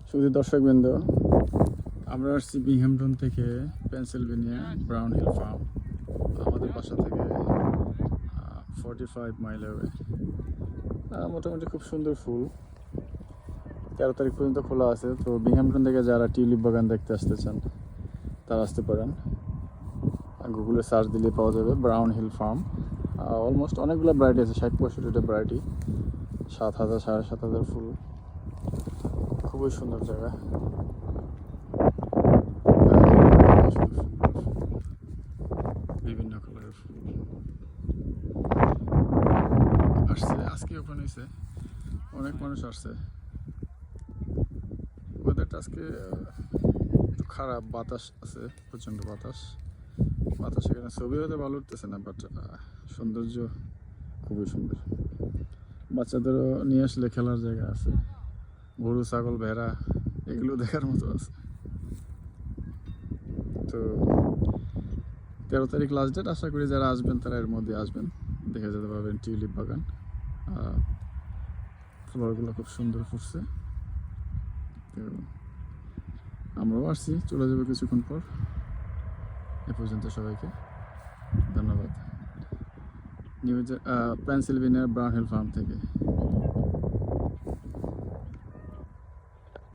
শুধু দর্শকবৃন্দ, আমরা আসছি বিংহ্যামটন থেকে পেনসিলভেনিয়া ব্রাউন হিল ফার্ম। আমাদের বাসা থেকে 45 মাইল অ্যাওয়ে। মোটামুটি খুব সুন্দর ফুল। 13 তারিখ পর্যন্ত খোলা আছে। তো বিংহ্যামটন থেকে যারা টিউলিপ বাগান দেখতে আসতে চান তারা আসতে পারেন। গুগলে সার্চ দিলে পাওয়া যাবে ব্রাউন হিল ফার্ম। অলমোস্ট অনেকগুলো ভ্যারাইটি আছে, 60-65টা ভ্যারাইটি, 7,000 7,500 ফুল। খুবই সুন্দর জায়গা। বিভিন্ন কালারের ফুল আসছে, আজকে ওপেন হয়েছে, অনেক মানুষ আসছে। ওয়েদারটা আজকে একটু খারাপ, বাতাস আছে, প্রচণ্ড বাতাস। এখানে ছবি হতে ভালো উঠতেছে না, বাট সৌন্দর্য খুবই সুন্দর। বাচ্চাদেরও নিয়ে আসলে খেলার জায়গা আছে, গরু ছাগল ভেড়া এগুলো দেখার মতো আছে। তো 13 তারিখ লাস্ট ডেট। আশা করি যারা আসবেন তারা এর মধ্যে আসবেন, দেখে যেতে পারবেন টিউলিপ বাগান। ফ্লাওয়ারগুলো খুব সুন্দর ফুটছে। তো আমরাও আসছি, চলে যাবো কিছুক্ষণ পর। এ পর্যন্ত সবাইকে ধন্যবাদ। পেনসিলভেনিয়ার ব্রাউন হিল ফার্ম থেকে।